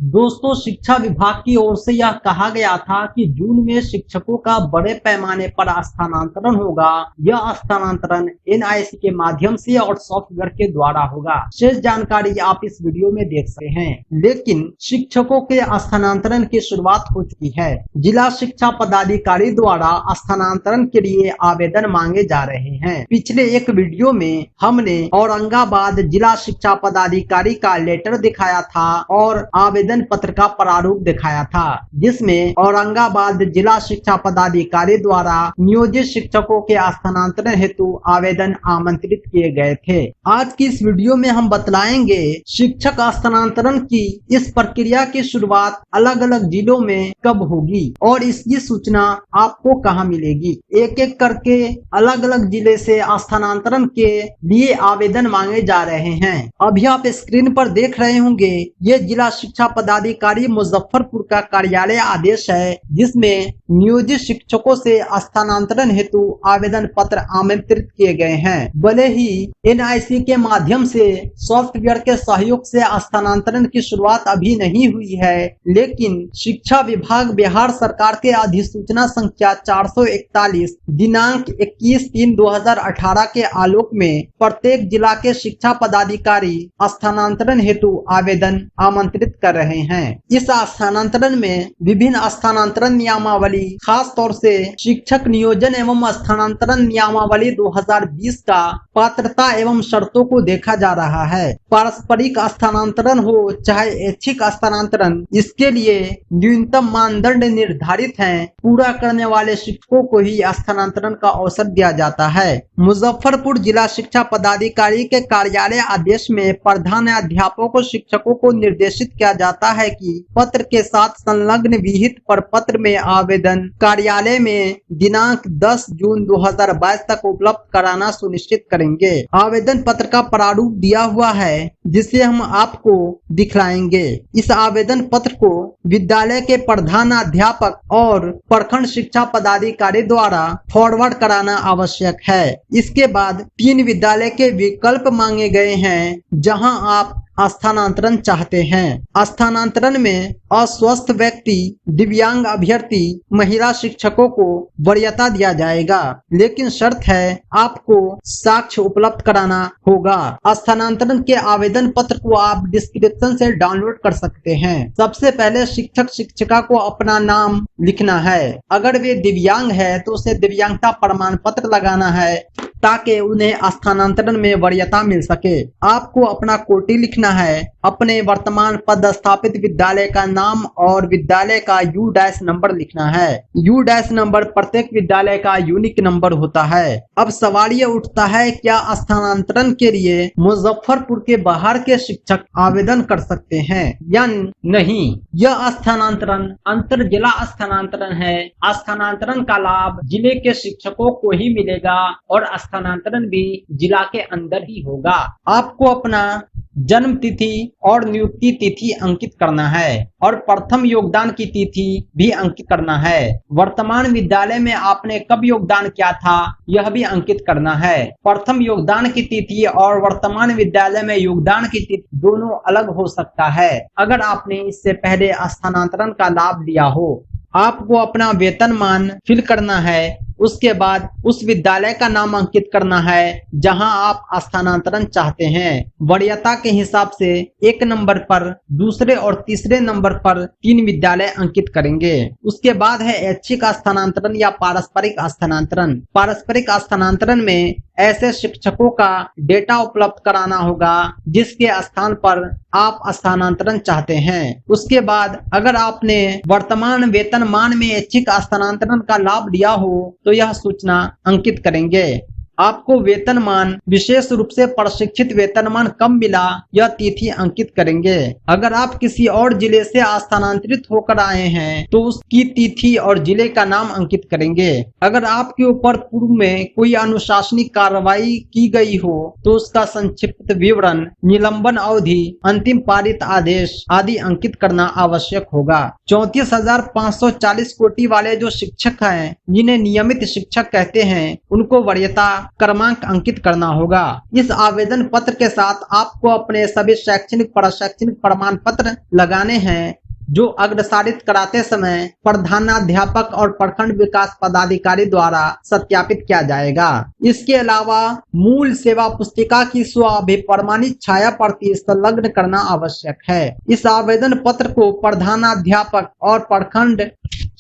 दोस्तों, शिक्षा विभाग की ओर से यह कहा गया था कि जून में शिक्षकों का बड़े पैमाने पर स्थानांतरण होगा। यह स्थानांतरण एनआईसी के माध्यम से और सॉफ्टवेयर के द्वारा होगा। शेष जानकारी आप इस वीडियो में देख सकते हैं। लेकिन शिक्षकों के स्थानांतरण की शुरुआत हो चुकी है। जिला शिक्षा पदाधिकारी द्वारा स्थानांतरण के लिए आवेदन मांगे जा रहे हैं। पिछले एक वीडियो में हमने औरंगाबाद जिला शिक्षा पदाधिकारी का लेटर दिखाया था और आवेदन पत्र का प्रारूप दिखाया था, जिसमें औरंगाबाद जिला शिक्षा पदाधिकारी द्वारा नियोजित शिक्षकों के स्थानांतरण हेतु आवेदन आमंत्रित किए गए थे। आज की इस वीडियो में हम बतलाएंगे शिक्षक स्थानांतरण की इस प्रक्रिया की शुरुआत अलग अलग जिलों में कब होगी और इसकी सूचना आपको कहां मिलेगी। एक एक करके अलग अलग जिले से स्थानांतरण के लिए आवेदन मांगे जा रहे हैं। अभी आप स्क्रीन पर देख रहे होंगे, ये जिला शिक्षा पदाधिकारी मुजफ्फरपुर का कार्यालय आदेश है, जिसमें नियोजित शिक्षकों से स्थानांतरण हेतु आवेदन पत्र आमंत्रित किए गए हैं। भले ही एनआईसी के माध्यम से सॉफ्टवेयर के सहयोग से स्थानांतरण की शुरुआत अभी नहीं हुई है, लेकिन शिक्षा विभाग बिहार सरकार के अधिसूचना संख्या 441 दिनांक 21/3/2018 के आलोक में प्रत्येक जिला के शिक्षा पदाधिकारी स्थानांतरण हेतु आवेदन आमंत्रित कर रहे हैं। इस स्थानांतरण में विभिन्न स्थानांतरण नियमावली, खास तौर से शिक्षक नियोजन एवं स्थानांतरण नियमावली 2020 का पात्रता एवं शर्तों को देखा जा रहा है। पारस्परिक स्थानांतरण हो चाहे ऐच्छिक स्थानांतरण, इसके लिए न्यूनतम मानदंड निर्धारित हैं। पूरा करने वाले शिक्षकों को ही स्थानांतरण का अवसर दिया जाता है। मुजफ्फरपुर जिला शिक्षा पदाधिकारी के कार्यालय आदेश में प्रधानाध्यापकों शिक्षकों को निर्देशित किया जाता है कि पत्र के साथ संलग्न विहित प्रपत्र में आवेदन कार्यालय में दिनांक 10 जून 2022 तक उपलब्ध कराना सुनिश्चित करेंगे। आवेदन पत्र का प्रारूप दिया हुआ है, जिसे हम आपको दिखलाएंगे। इस आवेदन पत्र को विद्यालय के प्रधानाध्यापक और प्रखंड शिक्षा पदाधिकारी द्वारा फॉरवर्ड कराना आवश्यक है। इसके बाद 3 विद्यालय के विकल्प मांगे गए हैं जहां आप स्थानांतरण चाहते हैं। स्थानांतरण में अस्वस्थ व्यक्ति, दिव्यांग अभ्यर्थी, महिला शिक्षकों को वरीयता दिया जाएगा, लेकिन शर्त है आपको साक्ष्य उपलब्ध कराना होगा। स्थानांतरण के आवेदन पत्र को आप डिस्क्रिप्शन से डाउनलोड कर सकते हैं। सबसे पहले शिक्षक शिक्षिका को अपना नाम लिखना है। अगर वे दिव्यांग है तो उसे दिव्यांगता प्रमाण पत्र लगाना है ताकि उन्हें स्थानांतरण में वरीयता मिल सके। आपको अपना कोटि लिखना है, अपने वर्तमान पदस्थापित विद्यालय का नाम और विद्यालय का U- नंबर लिखना है। U- नंबर प्रत्येक विद्यालय का यूनिक नंबर होता है। अब सवाल ये उठता है, क्या स्थानांतरण के लिए मुजफ्फरपुर के बाहर के शिक्षक आवेदन कर सकते हैं या नहीं? यह स्थानांतरण अंतर जिला स्थानांतरण है। स्थानांतरण का लाभ जिले के शिक्षकों को ही मिलेगा और स्थानांतरण भी जिला के अंदर ही होगा। आपको अपना जन्म तिथि और नियुक्ति तिथि अंकित करना है और प्रथम योगदान की तिथि भी अंकित करना है। वर्तमान विद्यालय में आपने कब योगदान किया था, यह भी अंकित करना है। प्रथम योगदान की तिथि और वर्तमान विद्यालय में योगदान की तिथि दोनों अलग हो सकता है अगर आपने इससे पहले स्थानांतरण का लाभ लिया हो। आपको अपना वेतनमान फिल करना है। उसके बाद उस विद्यालय का नाम अंकित करना है जहां आप स्थानांतरण चाहते हैं। वरीयता के हिसाब से 1 नंबर पर, दूसरे और तीसरे नंबर पर 3 विद्यालय अंकित करेंगे। उसके बाद है ऐच्छिक स्थानांतरण या पारस्परिक स्थानांतरण। पारस्परिक स्थानांतरण में ऐसे शिक्षकों का डेटा उपलब्ध कराना होगा जिसके स्थान पर आप स्थानांतरण चाहते हैं। उसके बाद अगर आपने वर्तमान वेतनमान में ऐच्छिक स्थानांतरण का लाभ लिया हो तो यह सूचना अंकित करेंगे। आपको वेतनमान, विशेष रूप से प्रशिक्षित वेतनमान कब मिला, यह तिथि अंकित करेंगे। अगर आप किसी और जिले से स्थानांतरित होकर आए हैं तो उसकी तिथि और जिले का नाम अंकित करेंगे। अगर आपके ऊपर पूर्व में कोई अनुशासनिक कार्रवाई की गई हो तो उसका संक्षिप्त विवरण, निलंबन अवधि, अंतिम पारित आदेश आदि अंकित करना आवश्यक होगा। 34,540 कोटि वाले जो शिक्षक हैं, जिन्हें नियमित शिक्षक कहते हैं, उनको वरीयता क्रमांक अंकित करना होगा। इस आवेदन पत्र के साथ आपको अपने सभी शैक्षणिक प्रशैक्षणिक प्रमाण पत्र लगाने हैं जो अग्रसारित कराते समय प्रधानाध्यापक और प्रखंड विकास पदाधिकारी द्वारा सत्यापित किया जाएगा। इसके अलावा मूल सेवा पुस्तिका की स्वाभिप्रमाणित छाया प्रति संलग्न करना आवश्यक है। इस आवेदन पत्र को प्रधानाध्यापक और प्रखंड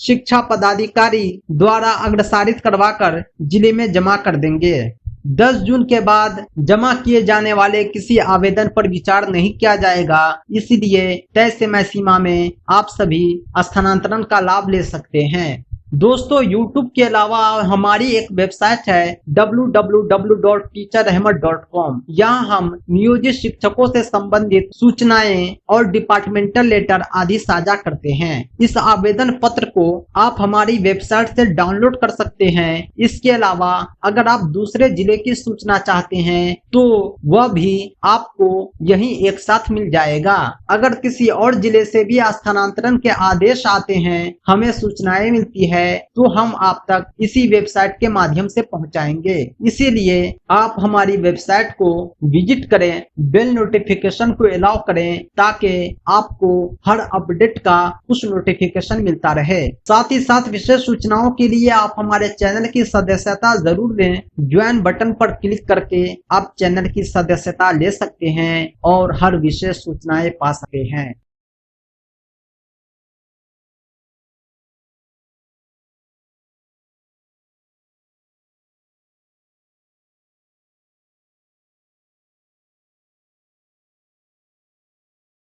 शिक्षा पदाधिकारी द्वारा अग्रसारित करवाकर जिले में जमा कर देंगे। 10 जून के बाद जमा किए जाने वाले किसी आवेदन पर विचार नहीं किया जाएगा, इसलिए तय समय सीमा में आप सभी स्थानांतरण का लाभ ले सकते हैं। दोस्तों, YouTube के अलावा हमारी एक वेबसाइट है www.teacherahmed.com। यहाँ हम नियोजित शिक्षकों से संबंधित सूचनाएं और डिपार्टमेंटल लेटर आदि साझा करते हैं। इस आवेदन पत्र को आप हमारी वेबसाइट से डाउनलोड कर सकते हैं। इसके अलावा अगर आप दूसरे जिले की सूचना चाहते हैं तो वह भी आपको यहीं एक साथ मिल जाएगा। अगर किसी और जिले से भी स्थानांतरण के आदेश आते हैं, हमें सूचनाएं मिलती है तो हम आप तक इसी वेबसाइट के माध्यम से पहुंचाएंगे। इसीलिए आप हमारी वेबसाइट को विजिट करें, बेल नोटिफिकेशन को अलाउ करें ताकि आपको हर अपडेट का पुश नोटिफिकेशन मिलता रहे। साथ ही साथ विशेष सूचनाओं के लिए आप हमारे चैनल की सदस्यता जरूर लें। ज्वाइन बटन पर क्लिक करके आप चैनल की सदस्यता ले सकते हैं और हर विशेष सूचनाएं पा सकते हैं।